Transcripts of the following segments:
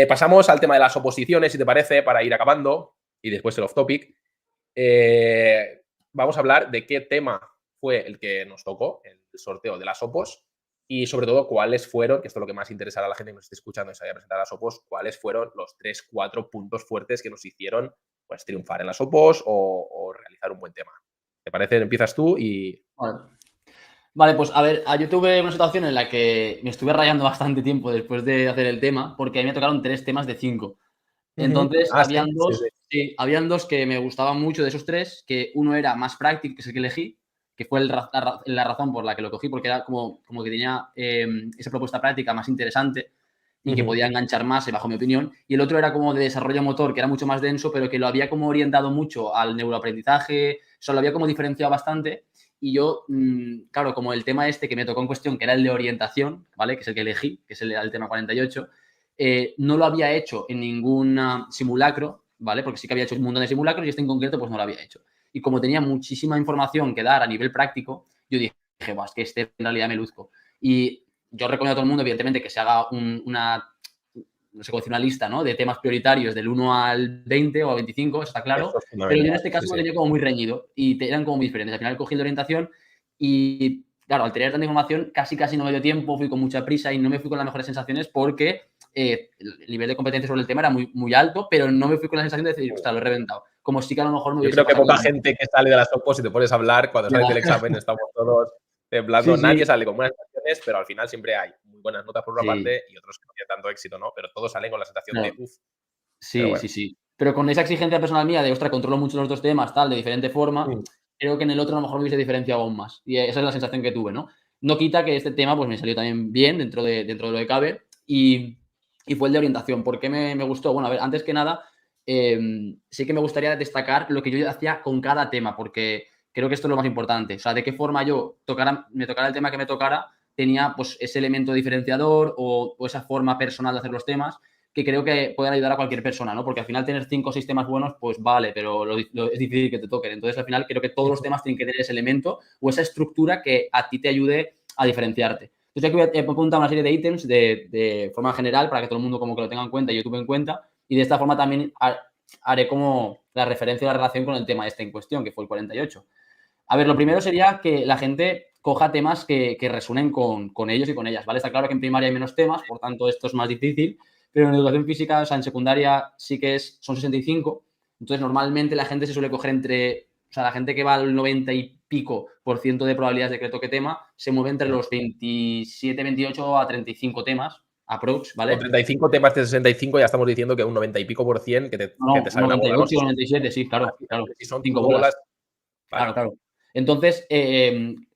Pasamos al tema de las oposiciones, si te parece, para ir acabando, y después el off-topic. Vamos a hablar de qué tema fue el que nos tocó, el sorteo de las opos, y sobre todo cuáles fueron, que esto es lo que más interesará a la gente que nos esté escuchando y se vaya a presentar a las opos, cuáles fueron los 3-4 puntos fuertes que nos hicieron pues, triunfar en las opos o realizar un buen tema. ¿Te parece? Empiezas tú y... Vale, pues a ver, yo tuve una situación en la que me estuve rayando bastante tiempo después de hacer el tema, porque a mí me tocaron 3 temas de 5. Entonces, Ah, sí, sí, sí. habían dos que me gustaban mucho de esos tres, que uno era más práctico, que es el que elegí, que fue la razón por la que lo cogí, porque era como que tenía esa propuesta práctica más interesante y que podía enganchar más, bajo mi opinión. Y el otro era como de desarrollo motor, que era mucho más denso, pero que lo había como orientado mucho al neuroaprendizaje, o sea, lo había como diferenciado bastante. Y yo, claro, como el tema este que me tocó en cuestión, que era el de orientación, ¿vale? Que es el que elegí, que es el tema 48, no lo había hecho en ningún simulacro, ¿vale? Porque sí que había hecho un montón de simulacros y este en concreto pues no lo había hecho. Y como tenía muchísima información que dar a nivel práctico, yo dije, es que este en realidad me luzco. Y yo recomiendo a todo el mundo, evidentemente, que se haga una, no sé cómo decir, una lista, ¿no? De temas prioritarios del 1 al 20 o al 25, eso está claro. Eso es Pero yo en fundamental. este Sí, caso lo sí. tenía como muy reñido y eran como muy diferentes. Al final cogí el de orientación y, claro, al tener tanta información, casi no me dio tiempo, fui con mucha prisa y no me fui con las mejores sensaciones porque el nivel de competencia sobre el tema era muy, muy alto, pero no me fui con la sensación de decir, ostras, lo he reventado. Como sí que a lo mejor me Yo hubiese creo que pasado poca con... gente que sale de las opos, si te pones a hablar, cuando sales del examen, estamos todos Sí, temblando. Nadie sí, sale con buenas sensaciones, pero al final siempre hay muy buenas notas por una sí, parte y otros que no tienen tanto éxito, ¿no? Pero todos salen con la sensación de claro. uff. Pero Sí, bueno. sí, sí. Pero con esa exigencia personal mía de, ostras, controlo mucho los dos temas, tal, de diferente forma, Mm. creo que en el otro a lo mejor me hubiese diferenciado aún más. Y esa es la sensación que tuve, ¿no? No quita que este tema pues me salió también bien dentro de lo que cabe y fue el de orientación. ¿Por qué me gustó? Bueno, a ver, antes que nada, sí que me gustaría destacar lo que yo hacía con cada tema, porque creo que esto es lo más importante. O sea, de qué forma me tocara el tema que me tocara, tenía pues ese elemento diferenciador o esa forma personal de hacer los temas que creo que pueden ayudar a cualquier persona, ¿no? Porque al final tener 5 o 6 temas buenos, pues vale, pero es difícil que te toquen. Entonces, al final creo que todos los temas tienen que tener ese elemento o esa estructura que a ti te ayude a diferenciarte. Entonces, aquí he apuntado una serie de ítems de forma general para que todo el mundo como que lo tenga en cuenta y yo tuve en cuenta. Y de esta forma también haré como la referencia y la relación con el tema este en cuestión, que fue el 48. A ver, lo primero sería que la gente coja temas que resuenen con ellos y con ellas, ¿vale? Está claro que en primaria hay menos temas, por tanto esto es más difícil, pero en educación física, o sea, en secundaria sí que son 65, entonces normalmente la gente se suele coger o sea, la gente que va al 90 y pico por ciento de probabilidades de que le toque tema, se mueve entre los 27, 28 a 35 temas, aprox, Con ¿vale? 35 temas de 65 ya estamos diciendo que un 90 y pico por cien que No, te no, sale una bola, ¿no? 98 o 97, sí, claro, claro, Si son 5 5 bolas. bolas, Claro, vale. claro. Entonces,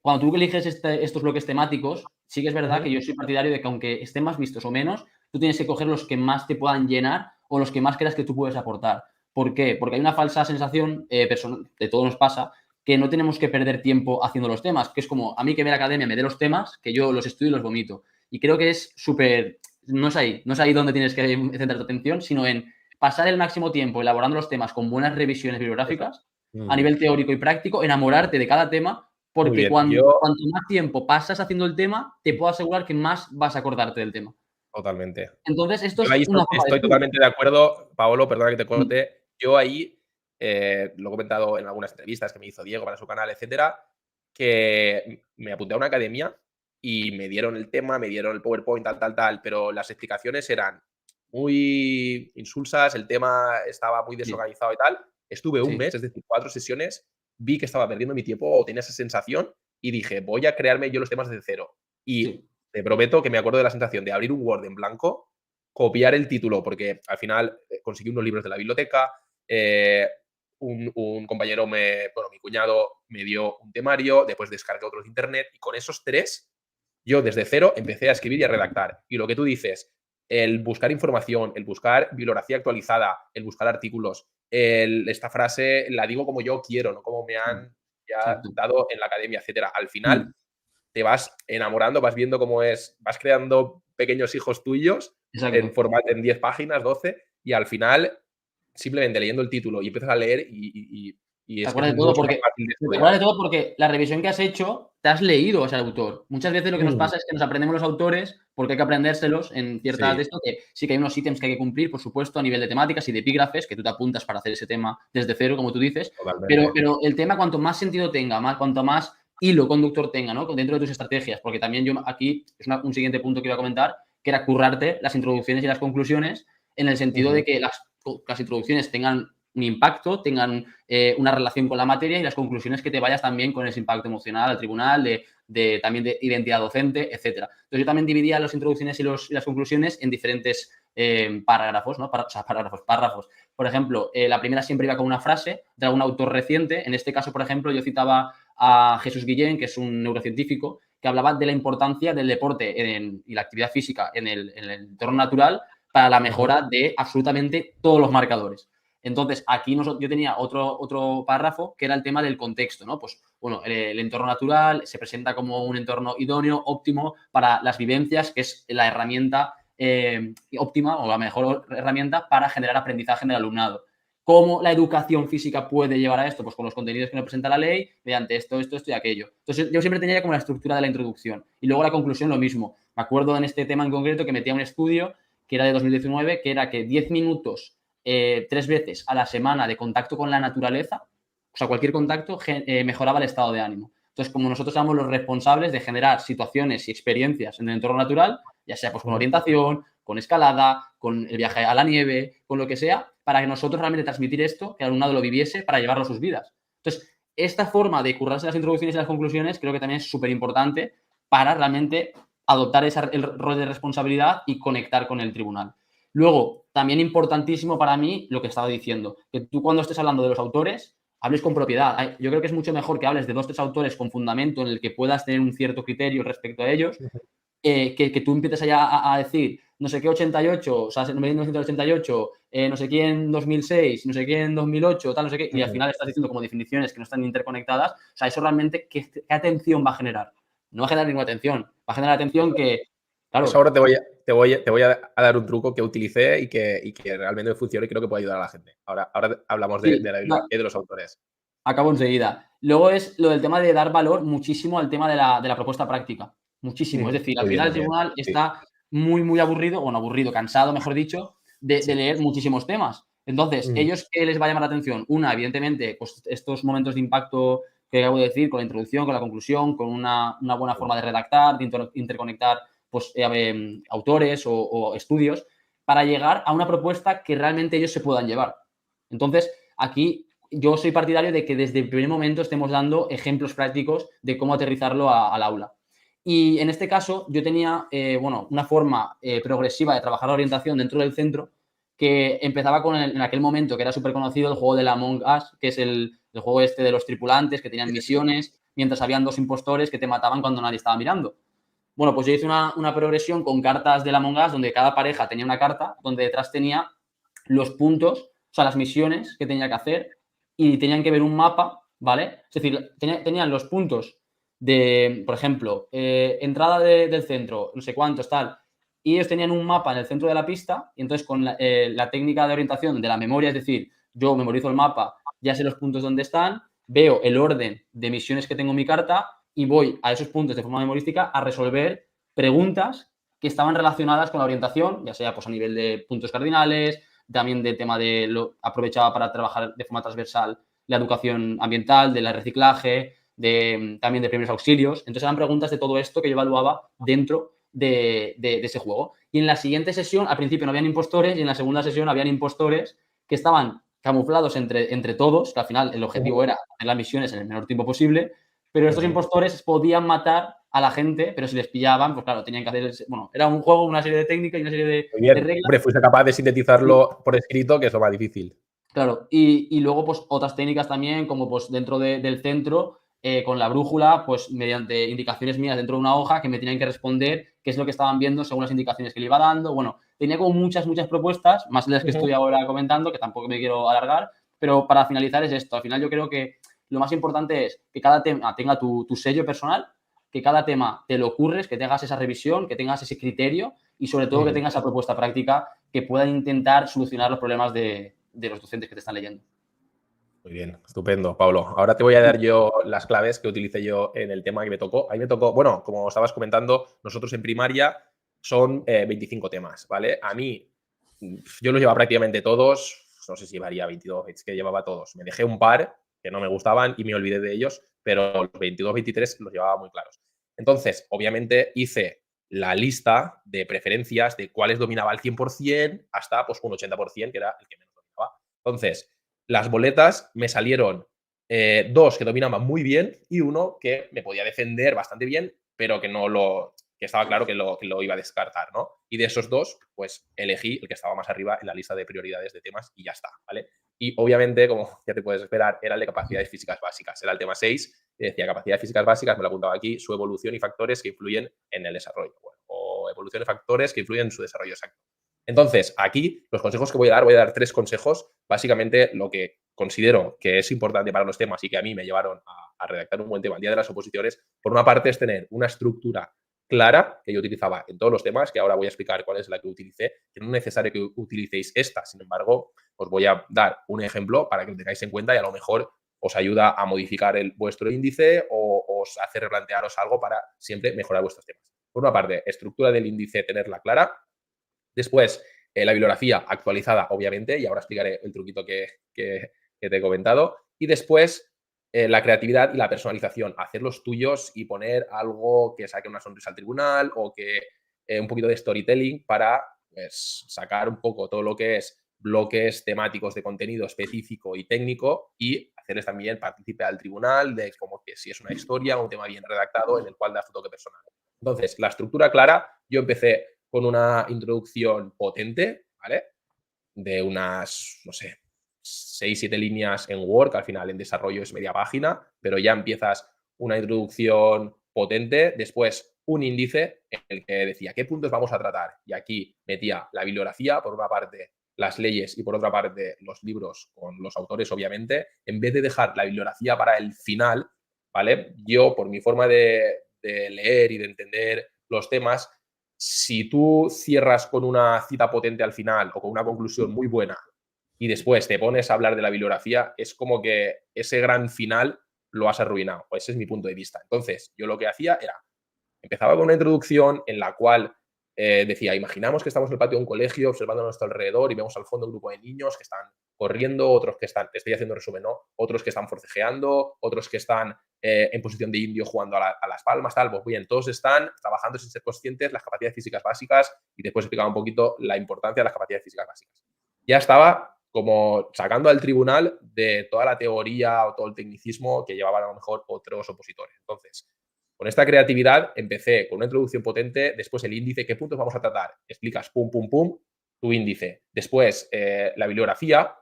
cuando tú eliges estos bloques temáticos, sí que es verdad que yo soy partidario de que aunque estén más vistos o menos, tú tienes que coger los que más te puedan llenar o los que más creas que tú puedes aportar. ¿Por qué? Porque hay una falsa sensación, de todo nos pasa, que no tenemos que perder tiempo haciendo los temas, que es como a mí que me la academia me dé los temas, que yo los estudio y los vomito. Y creo que es súper, no es ahí donde tienes que centrar tu atención, sino en pasar el máximo tiempo elaborando los temas con buenas revisiones Eso. bibliográficas a Mm. nivel teórico y práctico, enamorarte de cada tema, Muy porque bien. Yo, cuanto más tiempo pasas haciendo el tema, te puedo asegurar que más vas a acordarte del tema. totalmente. Entonces, esto Yo es ahí una forma de estoy estudio. totalmente de acuerdo, Paolo, perdona que te Mm, corte. Yo ahí, lo he comentado en algunas entrevistas que me hizo Diego para su canal, etcétera, que me apunté a una academia y me dieron el tema, me dieron el PowerPoint, tal, tal, tal, pero las explicaciones eran muy insulsas, el tema estaba muy sí, desorganizado y tal. Estuve un sí, mes, es decir, 4 sesiones, vi que estaba perdiendo mi tiempo o tenía esa sensación y dije, voy a crearme yo los temas desde cero. Y sí, te prometo que me acuerdo de la sensación de abrir un Word en blanco, copiar el título, porque al final conseguí unos libros de la biblioteca, un compañero, bueno, mi cuñado me dio un temario, después descargué otros de internet y con esos tres yo desde cero empecé a escribir y a redactar. Y lo que tú dices, el buscar información, el buscar bibliografía actualizada, el buscar artículos, esta frase la digo como yo quiero, no como me mm, han ya exacto. dado en la academia, etcétera. Al final Mm, te vas enamorando, vas viendo cómo es, vas creando pequeños hijos tuyos en exacto. formato en 10 páginas, 12, y al final, simplemente leyendo el título y empiezas a leer y Y Te es que acuerdas es de todo mucho más porque fácil de te estudiar. acuerdas de todo porque la revisión que has hecho te has leído a ese autor. Muchas veces lo que nos Mm, pasa es que nos aprendemos los autores porque hay que aprendérselos en ciertas sí, de esto, que sí que hay unos ítems que hay que cumplir, por supuesto, a nivel de temáticas y de epígrafes, que tú te apuntas para hacer ese tema desde cero, como tú dices, totalmente. pero el tema cuanto más sentido tenga, cuanto más hilo conductor tenga, ¿no? Dentro de tus estrategias, porque también yo aquí es un siguiente punto que iba a comentar, que era currarte las introducciones y las conclusiones en el sentido de que las introducciones tengan un impacto, tengan una relación con la materia y las conclusiones que te vayas también con ese impacto emocional al tribunal, también de identidad docente, etcétera. Entonces yo también dividía las introducciones y las conclusiones en diferentes párrafos, ¿no? Párrafos. Por ejemplo, la primera siempre iba con una frase de algún autor reciente. En este caso, por ejemplo, yo citaba a Jesús Guillén, que es un neurocientífico, que hablaba de la importancia del deporte y la actividad física en el entorno natural para la mejora de absolutamente todos los marcadores. Entonces, aquí yo tenía otro párrafo que era el tema del contexto, ¿no? Pues, bueno, el entorno natural se presenta como un entorno idóneo, óptimo para las vivencias, que es la herramienta óptima o la mejor herramienta para generar aprendizaje en el alumnado. ¿Cómo la educación física puede llevar a esto? Pues con los contenidos que nos presenta la ley, mediante esto y aquello. Entonces, yo siempre tenía como la estructura de la introducción. Y luego la conclusión, lo mismo. Me acuerdo en este tema en concreto que metía un estudio que era de 2019, que era que 10 minutos 3 veces a la semana de contacto con la naturaleza, o sea, cualquier contacto, mejoraba el estado de ánimo. Entonces, como nosotros éramos los responsables de generar situaciones y experiencias en el entorno natural, ya sea pues con orientación, con escalada, con el viaje a la nieve, con lo que sea, para que nosotros realmente transmitir esto, que el alumnado lo viviese para llevarlo a sus vidas. Entonces, esta forma de currarse las introducciones y las conclusiones creo que también es súper importante para realmente adoptar el rol de responsabilidad y conectar con el tribunal. Luego, también importantísimo para mí lo que estaba diciendo, que tú cuando estés hablando de los autores, hables con propiedad. Yo creo que es mucho mejor que hables de 2 o 3 autores con fundamento en el que puedas tener un cierto criterio respecto a ellos, que tú empieces allá a decir no sé qué 88, o sea, 1988, no sé quién 2006, no sé quién 2008, tal, no sé qué, y al final estás diciendo como definiciones que no están interconectadas. O sea, eso realmente, ¿qué atención va a generar? No va a generar ninguna atención. Va a generar atención que, Eso claro, ahora te voy a dar un truco que utilicé y que realmente me funciona y creo que puede ayudar a la gente. Ahora hablamos de sí, la bibliografía y de los autores. acabo enseguida. Luego es lo del tema de dar valor muchísimo al tema de la propuesta práctica. Muchísimo. Es decir, al Muy bien final el también. tribunal Sí, está muy, muy aburrido, bueno, aburrido, cansado, mejor dicho, de sí. leer muchísimos temas. Entonces, ¿ellos qué les va a llamar la atención? Una, evidentemente, pues estos momentos de impacto que acabo de decir, con la introducción, con la conclusión, con una buena forma de redactar, de interconectar pues, autores o estudios, para llegar a una propuesta que realmente ellos se puedan llevar. Entonces, aquí yo soy partidario de que desde el primer momento estemos dando ejemplos prácticos de cómo aterrizarlo al aula. Y en este caso, yo tenía una forma progresiva de trabajar la orientación dentro del centro que empezaba en aquel momento que era súper conocido el juego de la Among Us, que es el juego este de los tripulantes que tenían misiones, mientras habían 2 impostores que te mataban cuando nadie estaba mirando. Bueno, pues yo hice una progresión con cartas de la Among Us donde cada pareja tenía una carta donde detrás tenía los puntos, o sea, las misiones que tenía que hacer y tenían que ver un mapa, ¿vale? Es decir, tenían los puntos de, por ejemplo, entrada del centro, no sé cuántos, tal, y ellos tenían un mapa en el centro de la pista y entonces con la técnica de orientación de la memoria, es decir, yo memorizo el mapa, ya sé los puntos donde están, veo el orden de misiones que tengo en mi carta y voy a esos puntos de forma memorística a resolver preguntas que estaban relacionadas con la orientación, ya sea pues a nivel de puntos cardinales, también de tema aprovechaba para trabajar de forma transversal la educación ambiental, del reciclaje, también de primeros auxilios. Entonces eran preguntas de todo esto que yo evaluaba dentro de ese juego. Y en la siguiente sesión, al principio no habían impostores y en la segunda sesión habían impostores que estaban camuflados entre todos, que al final el objetivo era hacer las misiones en el menor tiempo posible, pero estos impostores podían matar a la gente, pero si les pillaban, pues claro, tenían que hacer, bueno, era un juego, una serie de técnicas y una serie Muy de bien. reglas. Hombre, fuiste capaz de sintetizarlo por escrito, que es lo más difícil. Claro, y luego pues otras técnicas también, como pues dentro del centro, con la brújula, pues mediante indicaciones mías dentro de una hoja que me tenían que responder qué es lo que estaban viendo según las indicaciones que le iba dando. Bueno, tenía como muchas propuestas, más de las que estoy ahora comentando, que tampoco me quiero alargar, pero para finalizar es esto. Al final yo creo que lo más importante es que cada tema tenga tu sello personal, que cada tema te lo ocurres, que tengas esa revisión, que tengas ese criterio y sobre todo que tengas esa propuesta práctica que pueda intentar solucionar los problemas de los docentes que te están leyendo. Muy bien, estupendo, Pablo. Ahora te voy a dar yo las claves que utilicé yo en el tema que me tocó. A mí me tocó, bueno, como estabas comentando, nosotros en primaria son 25 temas, ¿vale? A mí, yo los llevaba prácticamente todos, no sé si llevaría 22, es que llevaba todos. Me dejé un par que no me gustaban y me olvidé de ellos, pero los 22, 23 los llevaba muy claros. Entonces, obviamente, hice la lista de preferencias de cuáles dominaba al 100% hasta pues, un 80%, que era el que menos dominaba. Entonces, las boletas me salieron dos que dominaban muy bien y uno que me podía defender bastante bien, pero que estaba claro que lo iba a descartar, ¿no? Y de esos dos, pues elegí el que estaba más arriba en la lista de prioridades de temas y ya está, ¿vale? Y obviamente, como ya te puedes esperar, era el de capacidades físicas básicas. Era el tema 6, que decía capacidades físicas básicas, me lo apuntaba aquí, su evolución y factores que influyen en el desarrollo. Bueno, o evolución y factores que influyen en su desarrollo exacto. Entonces, aquí los consejos que voy a dar 3 consejos. Básicamente, lo que considero que es importante para los temas y que a mí me llevaron a redactar un buen tema el día de las oposiciones, por una parte es tener una estructura clara que yo utilizaba en todos los temas, que ahora voy a explicar cuál es la que utilicé, que no es necesario que utilicéis esta, sin embargo, os voy a dar un ejemplo para que lo tengáis en cuenta y a lo mejor os ayuda a modificar vuestro índice o os hace replantearos algo para siempre mejorar vuestros temas. Por una parte, estructura del índice, tenerla clara. Después, la bibliografía actualizada, obviamente, y ahora explicaré el truquito que te he comentado. Y después, la creatividad y la personalización, hacer los tuyos y poner algo que saque una sonrisa al tribunal o que un poquito de storytelling para pues, sacar un poco todo lo que es bloques temáticos de contenido específico y técnico y hacerles también partícipe al tribunal de como que si es una historia o un tema bien redactado en el cual da su toque personal. Entonces, la estructura clara, yo empecé con una introducción potente, ¿vale? De unas, no sé, 6, 7 líneas en Word, que al final en desarrollo es media página, pero ya empiezas una introducción potente, después un índice en el que decía qué puntos vamos a tratar. Y aquí metía la bibliografía, por una parte las leyes y por otra parte los libros con los autores, obviamente. En vez de dejar la bibliografía para el final, ¿vale? Yo, por mi forma de leer y de entender los temas, si tú cierras con una cita potente al final o con una conclusión muy buena y después te pones a hablar de la bibliografía, es como que ese gran final lo has arruinado. Ese es mi punto de vista. Entonces, yo lo que hacía era, empezaba con una introducción en la cual decía, imaginamos que estamos en el patio de un colegio observando a nuestro alrededor y vemos al fondo un grupo de niños que están corriendo, otros que están, estoy haciendo resumen, ¿no? Otros que están forcejeando, otros que están en posición de indio jugando a las palmas, tal. Pues bien, todos están trabajando sin ser conscientes las capacidades físicas básicas y después explicaba un poquito la importancia de las capacidades físicas básicas. Ya estaba como sacando al tribunal de toda la teoría o todo el tecnicismo que llevaban a lo mejor otros opositores. Entonces, con esta creatividad empecé con una introducción potente, después el índice, ¿qué puntos vamos a tratar? Explicas pum, pum, pum, tu índice. Después la bibliografía,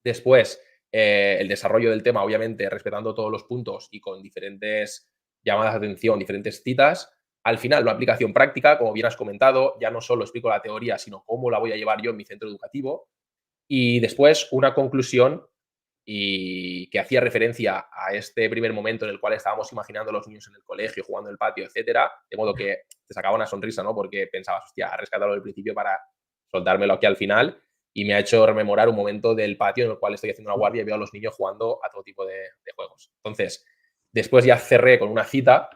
después el desarrollo del tema, obviamente respetando todos los puntos y con diferentes llamadas de atención, diferentes citas. Al final, una aplicación práctica, como bien has comentado, ya no solo explico la teoría, sino cómo la voy a llevar yo en mi centro educativo. Y después una conclusión y que hacía referencia a este primer momento en el cual estábamos imaginando a los niños en el colegio, jugando en el patio, etcétera, de modo que te sacaba una sonrisa, ¿no? Porque pensabas, hostia, ha rescatado del principio para soltármelo aquí al final y me ha hecho rememorar un momento del patio en el cual estoy haciendo una guardia y veo a los niños jugando a todo tipo de juegos. Entonces, después ya cerré con una cita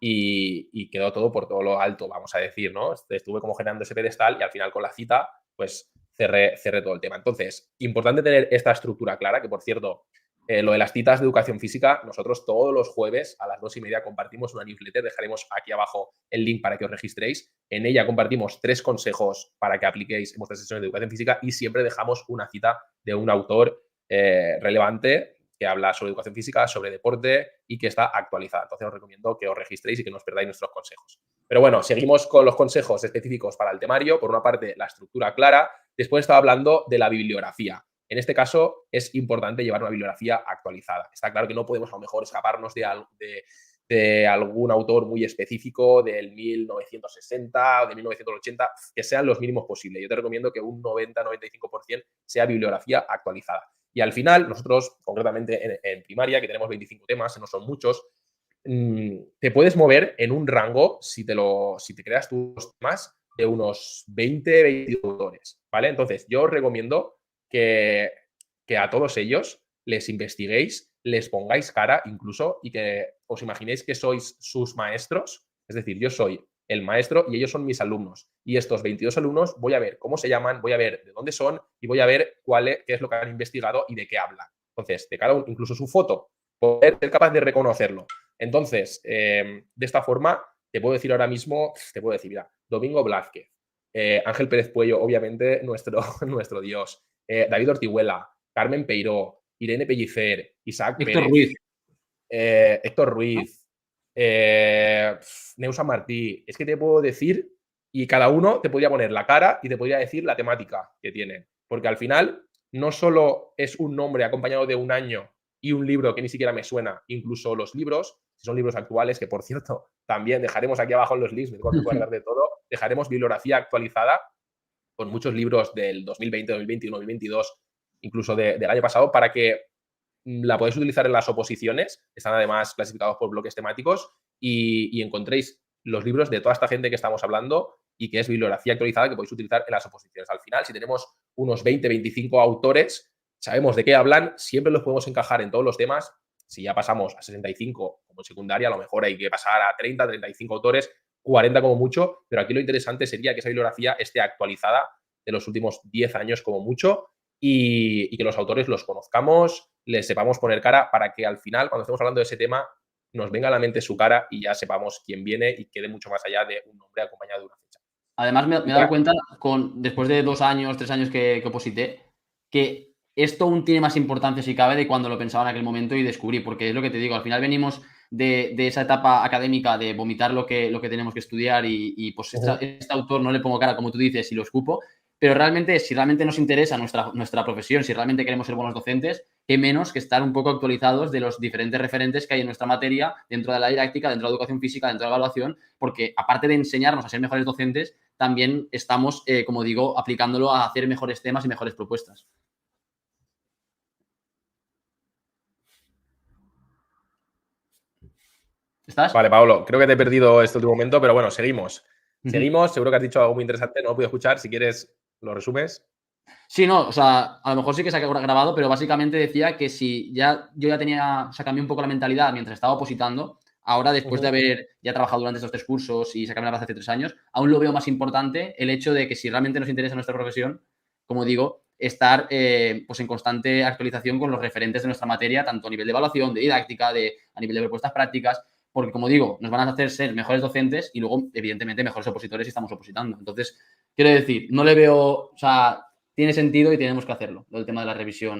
y quedó todo por todo lo alto, vamos a decir, ¿no? Estuve como generando ese pedestal y al final con la cita, pues cerré todo el tema. Entonces, importante tener esta estructura clara, que por cierto, lo de las citas de educación física, nosotros todos los jueves a las 2:30 compartimos una newsletter, dejaremos aquí abajo el link para que os registréis. En ella compartimos 3 consejos para que apliquéis en vuestras sesiones de educación física y siempre dejamos una cita de un autor relevante que habla sobre educación física, sobre deporte y que está actualizada. Entonces os recomiendo que os registréis y que no os perdáis nuestros consejos. Pero bueno, seguimos con los consejos específicos para el temario. Por una parte, la estructura clara. Después estaba hablando de la bibliografía. En este caso, es importante llevar una bibliografía actualizada. Está claro que no podemos a lo mejor escaparnos de algún autor muy específico del 1960 o de 1980, que sean los mínimos posibles. Yo te recomiendo que un 90-95% sea bibliografía actualizada. Y al final, nosotros, concretamente en primaria, que tenemos 25 temas, no son muchos, te puedes mover en un rango, si te creas tus temas, de unos 20, 22 autores, ¿vale? Entonces, yo os recomiendo que a todos ellos les investiguéis, les pongáis cara incluso y que os imaginéis que sois sus maestros. Es decir, yo soy el maestro y ellos son mis alumnos. Y estos 22 alumnos voy a ver cómo se llaman, voy a ver de dónde son y voy a ver qué es lo que han investigado y de qué hablan. Entonces, de cada uno, incluso su foto, poder ser capaz de reconocerlo. Entonces, de esta forma, te puedo decir ahora mismo, mira, Domingo Blázquez, Ángel Pérez Puello, obviamente, nuestro dios, David Ortihuela, Carmen Peiró, Irene Pellicer, Isaac Héctor Pérez, Ruiz. Héctor Ruiz, Neusa Martí. Es que te puedo decir, y cada uno te podría poner la cara y te podría decir la temática que tiene. Porque al final no solo es un nombre acompañado de un año y un libro que ni siquiera me suena, incluso los libros, si son libros actuales, que por cierto, también dejaremos aquí abajo en los links, me tengo que acordar de todo, dejaremos bibliografía actualizada con muchos libros del 2020, 2021, 2022, incluso del año pasado, para que la podéis utilizar en las oposiciones, están además clasificados por bloques temáticos y encontréis los libros de toda esta gente que estamos hablando y que es bibliografía actualizada que podéis utilizar en las oposiciones. Al final, si tenemos unos 20, 25 autores, sabemos de qué hablan, siempre los podemos encajar en todos los temas. Si ya pasamos a 65 como en secundaria, a lo mejor hay que pasar a 30, 35 autores, 40 como mucho, pero aquí lo interesante sería que esa bibliografía esté actualizada de los últimos 10 años como mucho y que los autores los conozcamos, les sepamos poner cara para que al final, cuando estemos hablando de ese tema, nos venga a la mente su cara y ya sepamos quién viene y quede mucho más allá de un nombre acompañado de una fecha. Además, me he dado cuenta, después de 2 años, 3 años que oposité, que esto aún tiene más importancia, si cabe, de cuando lo pensaba en aquel momento y descubrí, porque es lo que te digo, al final venimos de esa etapa académica de vomitar lo que tenemos que estudiar y pues este autor no le pongo cara, como tú dices, y lo escupo, pero realmente, si realmente nos interesa nuestra profesión, si realmente queremos ser buenos docentes, qué menos que estar un poco actualizados de los diferentes referentes que hay en nuestra materia, dentro de la didáctica, dentro de la educación física, dentro de la evaluación, porque aparte de enseñarnos a ser mejores docentes, también estamos, como digo, aplicándolo a hacer mejores temas y mejores propuestas. ¿Estás? Vale, Pablo, creo que te he perdido este último momento, pero bueno, seguimos. Seguimos, seguro que has dicho algo muy interesante, no lo puedo escuchar, si quieres lo resumes. Sí, no, o sea, a lo mejor sí que se ha grabado, pero básicamente decía que si yo ya tenía, o sea, cambié un poco la mentalidad mientras estaba opositando, ahora después de haber ya trabajado durante estos 3 cursos y sacarme la plaza hace 3 años, aún lo veo más importante el hecho de que si realmente nos interesa nuestra profesión, como digo, estar pues en constante actualización con los referentes de nuestra materia, tanto a nivel de evaluación, de didáctica, a nivel de propuestas prácticas, porque como digo, nos van a hacer ser mejores docentes y luego, evidentemente, mejores opositores si estamos opositando. Entonces, quiero decir, no le veo, o sea, tiene sentido y tenemos que hacerlo, el tema de la revisión